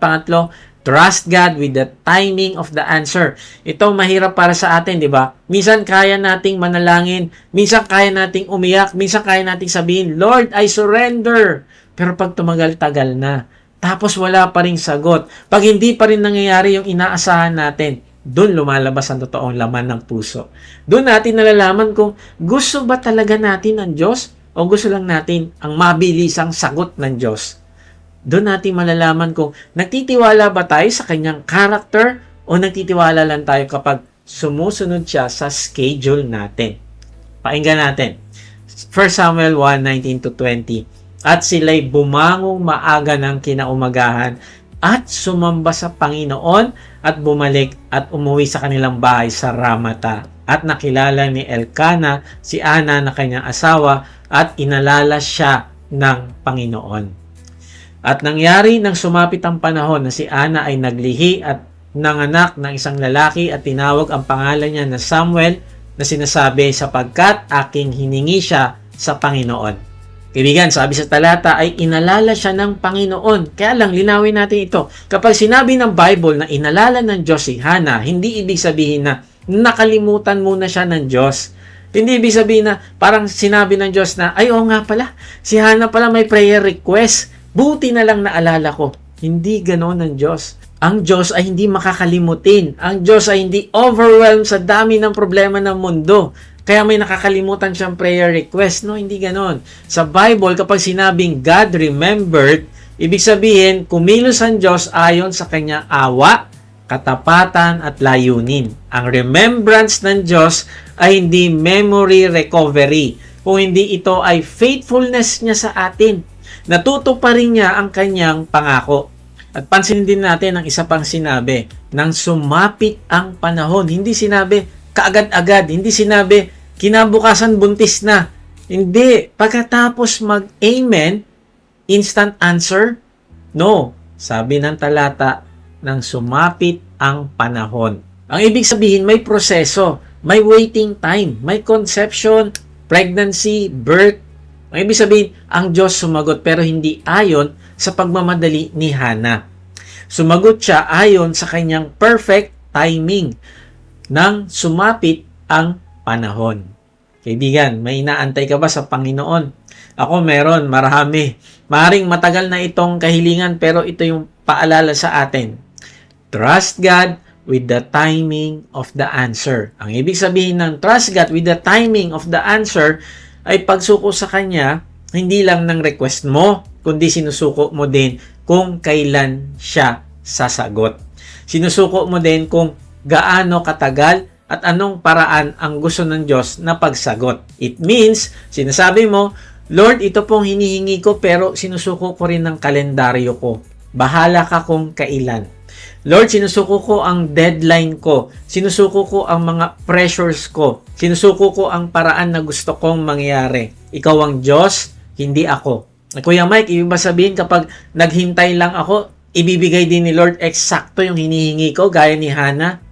Pangatlo, trust God with the timing of the answer. Ito mahirap para sa atin, di ba? Minsan kaya nating manalangin, minsan kaya nating umiyak, minsan kaya nating sabihin, Lord, I surrender. Pero pag tumagal-tagal na, tapos wala pa ring sagot, pag hindi pa rin nangyayari yung inaasahan natin, doon lumalabas ang totoong laman ng puso. Doon natin nalalaman kung gusto ba talaga natin ng Diyos o gusto lang natin ang mabilisang sagot ng Diyos. Doon natin malalaman kung nagtitiwala ba tayo sa kanyang character o nagtitiwala lang tayo kapag sumusunod siya sa schedule natin. Pakinggan natin. 1 Samuel 1:19-20. At sila'y bumangong maaga ng kinaumagahan at sumamba sa Panginoon at bumalik at umuwi sa kanilang bahay sa Ramata. At nakilala ni Elkana si Ana na kanyang asawa at inalala siya ng Panginoon. At nangyari nang sumapit ang panahon na si Ana ay naglihi at nanganak ng isang lalaki at tinawag ang pangalan niya na Samuel na sinasabi sapagkat aking hiningi siya sa Panginoon. Kaibigan, sabi sa talata ay inalala siya ng Panginoon. Kaya lang, linawin natin ito. Kapag sinabi ng Bible na inalala ng Diyos si Hana, hindi ibig sabihin na nakalimutan muna siya ng Diyos. Hindi ibig sabihin na parang sinabi ng Diyos na, ay oo nga pala, si Hana pala may prayer request. Buti na lang naalala ko. Hindi ganoon ng Diyos. Ang Diyos ay hindi makakalimutin. Ang Diyos ay hindi overwhelmed sa dami ng problema ng mundo. Kaya may nakakalimutan siyang prayer request. No, hindi ganoon. Sa Bible, kapag sinabing God remembered, ibig sabihin, kumilos ang Diyos ayon sa kanyang awa, katapatan at layunin. Ang remembrance ng Diyos ay hindi memory recovery. Kung hindi ito ay faithfulness niya sa atin. Natutuparin niya ang kanyang pangako. At pansinin din natin ang isa pang sinabi, nang sumapit ang panahon. Hindi sinabi kaagad-agad, hindi sinabi kinabukasan buntis na. Hindi, pagkatapos mag-amen, instant answer? No, sabi ng talata, nang sumapit ang panahon. Ang ibig sabihin, may proseso, may waiting time, may conception, pregnancy, birth. Ang ibig sabihin, ang Diyos sumagot pero hindi ayon sa pagmamadali ni Hana. Sumagot siya ayon sa kanyang perfect timing nang sumapit ang panahon. Kaibigan, may inaantay ka ba sa Panginoon? Ako meron, marami. Maring matagal na itong kahilingan pero ito yung paalala sa atin. Trust God with the timing of the answer. Ang ibig sabihin ng trust God with the timing of the answer ay pagsuko sa Kanya, hindi lang ng request mo, kundi sinusuko mo din kung kailan siya sasagot. Sinusuko mo din kung gaano katagal at anong paraan ang gusto ng Diyos na pagsagot. It means, sinasabi mo, Lord, ito pong hinihingi ko pero sinusuko ko rin ng kalendaryo ko. Bahala ka kung kailan. Lord, sinusuko ko ang deadline ko. Sinusuko ko ang mga pressures ko. Sinusuko ko ang paraan na gusto kong mangyari. Ikaw ang Diyos, hindi ako. Kuya Mike, ibig ba sabihin kapag naghintay lang ako, ibibigay din ni Lord eksakto yung hinihingi ko gaya ni Hana?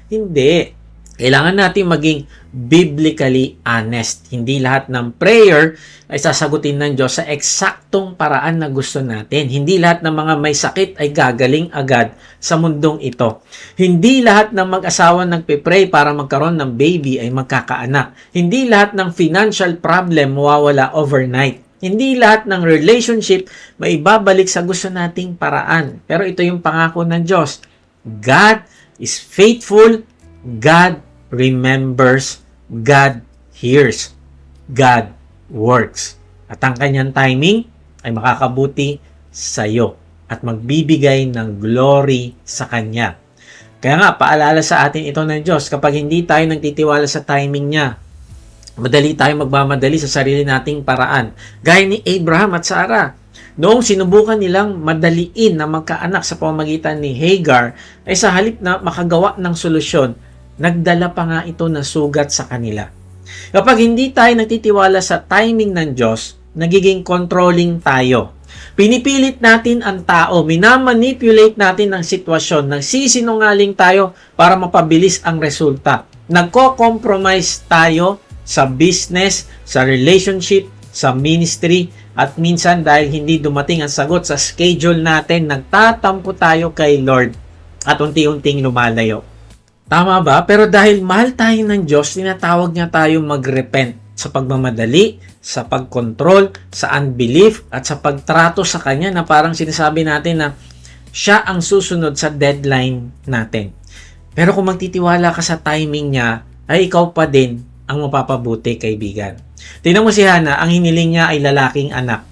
Hindi. Kailangan natin maging biblically honest. Hindi lahat ng prayer ay sasagutin ng Diyos sa eksaktong paraan na gusto natin. Hindi lahat ng mga may sakit ay gagaling agad sa mundong ito. Hindi lahat ng mag-asawa nagpe-pray para magkaroon ng baby ay magkakaanak. Hindi lahat ng financial problem mawawala overnight. Hindi lahat ng relationship maibabalik sa gusto nating paraan. Pero ito yung pangako ng Diyos. God is faithful. God remembers, God hears, God works. At ang kanyang timing ay makakabuti sa iyo at magbibigay ng glory sa Kanya. Kaya nga, paalala sa atin ito ng Diyos, kapag hindi tayo nagtitiwala sa timing niya, madali tayo magmamadali sa sarili nating paraan. Gaya ni Abraham at Sarah. Noong sinubukan nilang madaliin na magkaanak sa pamamagitan ni Hagar, ay sa halip na makagawa ng solusyon, nagdala pa nga ito na sugat sa kanila. Kapag hindi tayo nagtitiwala sa timing ng Diyos, nagiging controlling tayo. Pinipilit natin ang tao, minamanipulate natin ang sitwasyon, nagsisinungaling tayo para mapabilis ang resulta. Nagko-compromise tayo sa business, sa relationship, sa ministry, At minsan dahil hindi dumating ang sagot sa schedule natin, nagtatampo tayo kay Lord at unti-unting lumalayo. Tama ba? Pero dahil mahal tayo ng Diyos, tinatawag niya tayo mag-repent sa pagmamadali, sa pagkontrol, sa unbelief, at sa pagtrato sa Kanya na parang sinasabi natin na siya ang susunod sa deadline natin. Pero kung magtitiwala ka sa timing niya, ay ikaw pa din ang mapapabuti, kaibigan. Tingnan mo si Hana, ang hiniling niya ay lalaking anak.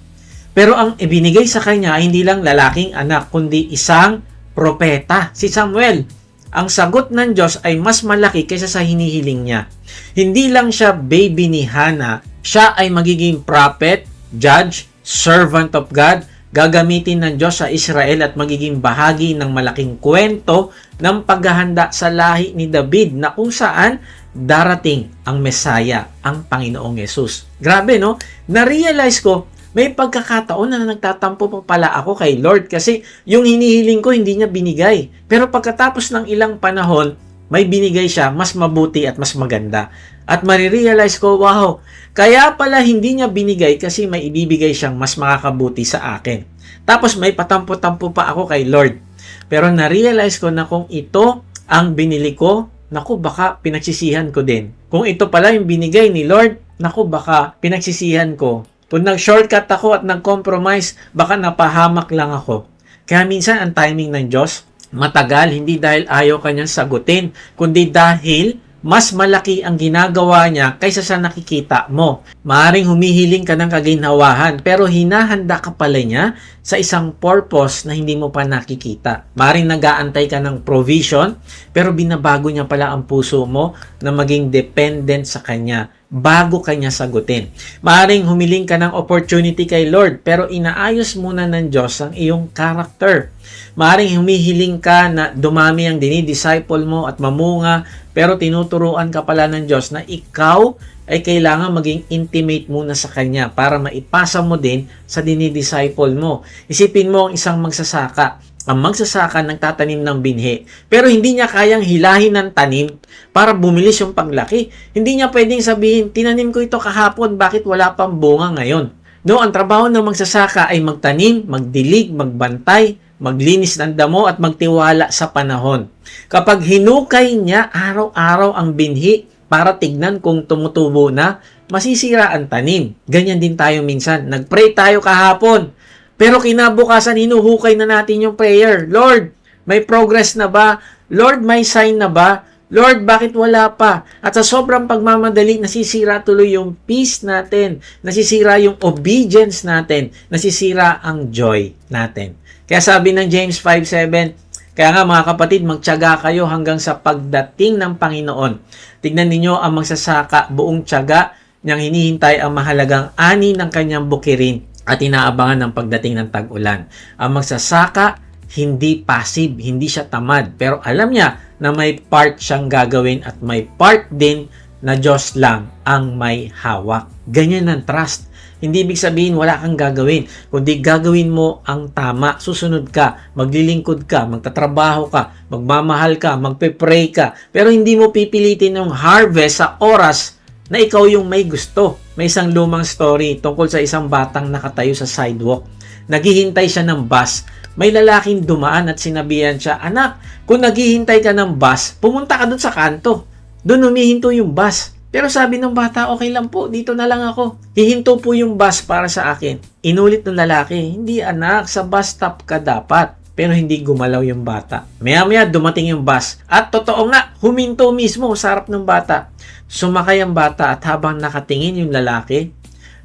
Pero ang ibinigay sa kanya ay hindi lang lalaking anak, kundi isang propeta, si Samuel. Ang sagot ng Diyos ay mas malaki kaysa sa hinihiling niya. Hindi lang siya baby ni Hana, siya ay magiging prophet, judge, servant of God, gagamitin ng Diyos sa Israel at magiging bahagi ng malaking kwento ng paghahanda sa lahi ni David na kung saan darating ang Mesaya, ang Panginoong Yesus. Grabe, no? Na-realize ko, may pagkakataon na nagtatampo pa pala ako kay Lord kasi yung hinihiling ko hindi niya binigay. Pero pagkatapos ng ilang panahon, may binigay siya mas mabuti at mas maganda. At marirealize ko, wow, kaya pala hindi niya binigay kasi may ibibigay siyang mas makakabuti sa akin. Tapos may patampo-tampo pa ako kay Lord. Pero na-realize ko na kung ito ang binili ko, naku, baka pinagsisihan ko din. Kung ito pala yung binigay ni Lord, naku, baka pinagsisihan ko. Kung nag-shortcut ako at nag-compromise, baka napahamak lang ako. Kaya minsan ang timing ng Diyos, matagal, hindi dahil ayaw kanyang sagutin, kundi dahil mas malaki ang ginagawa niya kaysa sa nakikita mo. Maaring humihiling ka ng kaginhawahan, pero hinahanda ka pala niya sa isang purpose na hindi mo pa nakikita. Maaring nag-aantay ka ng provision, pero binabago niya pala ang puso mo na maging dependent sa Kanya bago Kanya sagutin. Maaring humiling ka ng opportunity kay Lord, pero inaayos muna ng Diyos ang iyong character. Maaring humihiling ka na dumami ang dinidisciple mo at mamunga, pero tinuturuan ka pala ng Diyos na ikaw ay kailangan maging intimate muna sa Kanya para maipasa mo din sa dinidisciple mo. Isipin mo ang isang magsasaka. Ang magsasaka nagtatanim ng binhi, pero hindi niya kayang hilahin ng tanim para bumilis yung paglaki. Hindi niya pwedeng sabihin, tinanim ko ito kahapon, bakit wala pang bunga ngayon? No, ang trabaho ng magsasaka ay magtanim, magdilig, magbantay, maglinis ng damo at magtiwala sa panahon. Kapag hinukay niya araw-araw ang binhi para tignan kung tumutubo na, masisira ang tanim. Ganyan din tayo minsan. Nag-pray tayo kahapon, pero kinabukasan hinuhukay na natin yung prayer. Lord, may progress na ba? Lord, may sign na ba? Lord, bakit wala pa? At sa sobrang pagmamadali, nasisira tuloy yung peace natin, nasisira yung obedience natin, nasisira ang joy natin. Kaya sabi ng James 5:7, kaya nga mga kapatid, magtiyaga kayo hanggang sa pagdating ng Panginoon. Tignan ninyo ang magsasaka, buong tiyaga niyang hinihintay ang mahalagang ani ng kanyang bukirin at inaabangan ng pagdating ng tag-ulan. Ang magsasaka, hindi passive, hindi siya tamad, pero alam niya na may part siyang gagawin at may part din na Diyos lang ang may hawak. Ganyan ang trust. Hindi ibig sabihin wala kang gagawin, kundi gagawin mo ang tama, susunod ka, maglilingkod ka, magtatrabaho ka, magmamahal ka, magpe-pray ka, pero hindi mo pipilitin yung harvest sa oras na ikaw yung may gusto. May isang lumang story tungkol sa isang batang nakatayo sa sidewalk. Naghihintay siya ng bus. May lalaking dumaan at sinabihan siya, anak, kung naghihintay ka ng bus, pumunta ka dun sa kanto. Doon humihinto yung bus. Pero sabi ng bata, okay lang po, dito na lang ako. Hihinto po yung bus para sa akin. Inulit ng lalaki, hindi anak, sa bus stop ka dapat. Pero hindi gumalaw yung bata. Maya-maya dumating yung bus. At totoo nga, huminto mismo sa harap ng bata. Sumakay ang bata at habang nakatingin yung lalaki,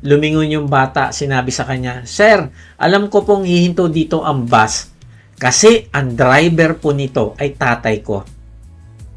lumingon yung bata, sinabi sa kanya, Sir, alam ko pong hihinto dito ang bus kasi ang driver po nito ay tatay ko.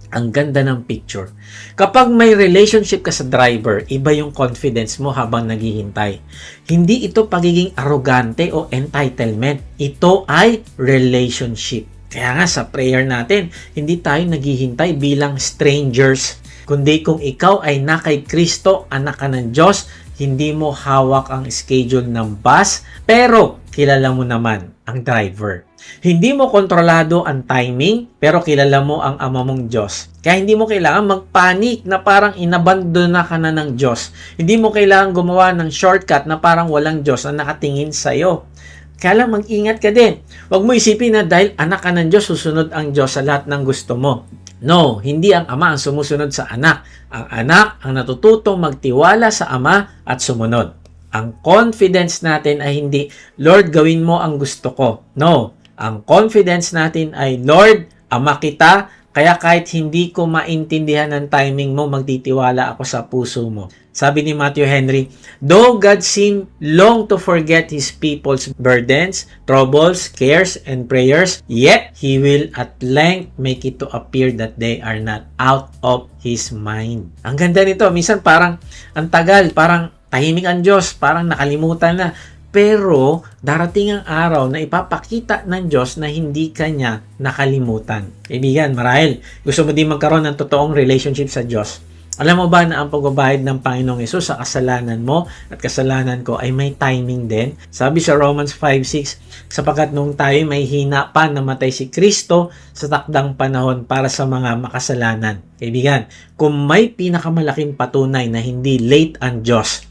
Ang ganda ng picture. Kapag may relationship ka sa driver, iba yung confidence mo habang naghihintay. Hindi ito pagiging arrogante o entitlement. Ito ay relationship. Kaya nga sa prayer natin, hindi tayo naghihintay bilang strangers. Kundi kung ikaw ay na kay Kristo, anak ka ng Diyos, hindi mo hawak ang schedule ng bus, pero kilala mo naman ang driver. Hindi mo kontrolado ang timing, pero kilala mo ang ama mong Diyos. Kaya hindi mo kailangan magpanik na parang inabandona ka na ng Diyos. Hindi mo kailangan gumawa ng shortcut na parang walang Diyos na nakatingin sa'yo. Kaya lang mag-ingat ka din. Huwag mo isipin na dahil anak ka ng Diyos, susunod ang Diyos sa lahat ng gusto mo. No, hindi ang ama ang sumusunod sa anak. Ang anak ang natututong magtiwala sa ama at sumunod. Ang confidence natin ay hindi, Lord, gawin mo ang gusto ko. No, ang confidence natin ay, Lord, ama kita, kaya kahit hindi ko maintindihan ang timing mo, magtitiwala ako sa puso mo. Sabi ni Matthew Henry, though God seemed long to forget His people's burdens, troubles, cares, and prayers, yet He will at length make it to appear that they are not out of His mind. Ang ganda nito. Minsan parang ang tagal, parang tahimik ang Diyos, parang nakalimutan na. Pero darating ang araw na ipapakita ng Diyos na hindi kanya nakalimutan. Kaibigan, marahil gusto mo din magkaroon ng totoong relationship sa Diyos. Alam mo ba na ang pagbabayad ng Panginoong Hesus sa kasalanan mo at kasalanan ko ay may timing din? Sabi sa Romans 5:6, sapagkat nung tayo may hina pa, namatay si Kristo sa takdang panahon para sa mga makasalanan. Kaibigan, kung may pinakamalaking patunay na hindi late ang Diyos,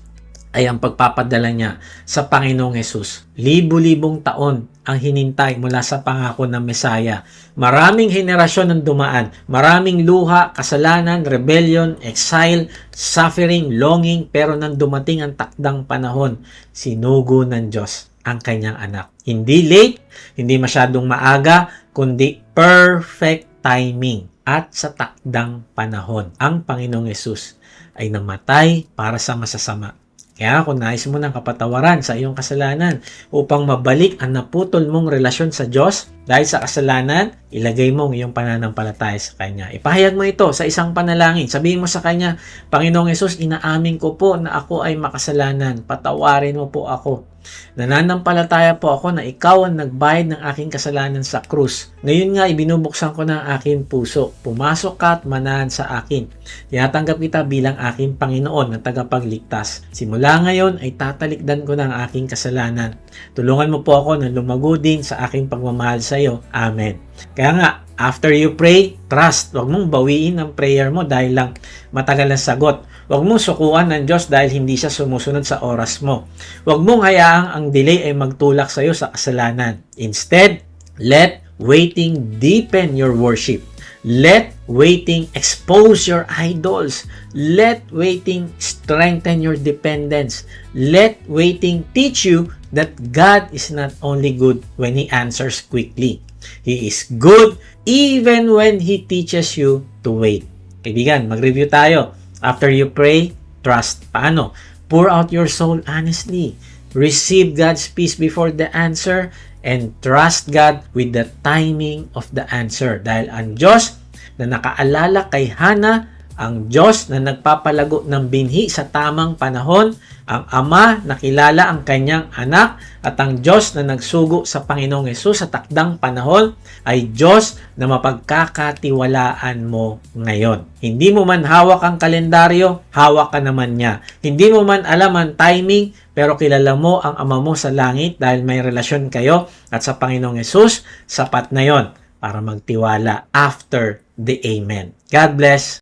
ay ang pagpapadala niya sa Panginoong Hesus. Libu-libong taon ang hinintay mula sa pangako ng Mesaya. Maraming henerasyon ang dumaan. Maraming luha, kasalanan, rebellion, exile, suffering, longing. Pero nang dumating ang takdang panahon, sinugo ng Diyos ang kanyang anak. Hindi late, hindi masyadong maaga, kundi perfect timing. At sa takdang panahon, ang Panginoong Hesus ay namatay para sa masasama. Kaya kung nais mo ng kapatawaran sa iyong kasalanan upang mabalik ang naputol mong relasyon sa Diyos dahil sa kasalanan, ilagay mo ang iyong pananampalataya sa Kanya. Ipahayag mo ito sa isang panalangin. Sabihin mo sa Kanya, Panginoong Hesus, inaamin ko po na ako ay makasalanan. Patawarin mo po ako. Nananampalataya po ako na ikaw ang nagbayad ng aking kasalanan sa krus. Ngayon nga, ibinubuksan ko na ang aking puso. Pumasok ka at manahan sa akin. Tinatanggap kita bilang aking Panginoon na tagapagligtas. Simula ngayon ay tatalikdan ko na ang aking kasalanan. Tulungan mo po ako na lumago din sa aking pagmamahal sa iyo. Amen. Kaya nga, after you pray, trust. Huwag mong bawiin ang prayer mo dahil lang matagal ang sagot. Huwag mong sukuan ng Diyos dahil hindi siya sumusunod sa oras mo. Huwag mong hayaang ang delay ay magtulak sa iyo sa kasalanan. Instead, let waiting deepen your worship. Let waiting expose your idols. Let waiting strengthen your dependence. Let waiting teach you that God is not only good when He answers quickly. He is good even when He teaches you to wait. Kaibigan, mag-review tayo. After you pray, trust. Paano? Pour out your soul honestly. Receive God's peace before the answer and trust God with the timing of the answer. Dahil ang Diyos na nakaalala kay Hana, ang Diyos na nagpapalago ng binhi sa tamang panahon, ang Ama na kilala ang kanyang anak, at ang Diyos na nagsugo sa Panginoong Hesus sa takdang panahon ay Diyos na mapagkakatiwalaan mo ngayon. Hindi mo man hawak ang kalendaryo, hawak ka naman niya. Hindi mo man alam ang timing, pero kilala mo ang Ama mo sa langit dahil may relasyon kayo at sa Panginoong Hesus, sapat na yon para magtiwala after the Amen. God bless.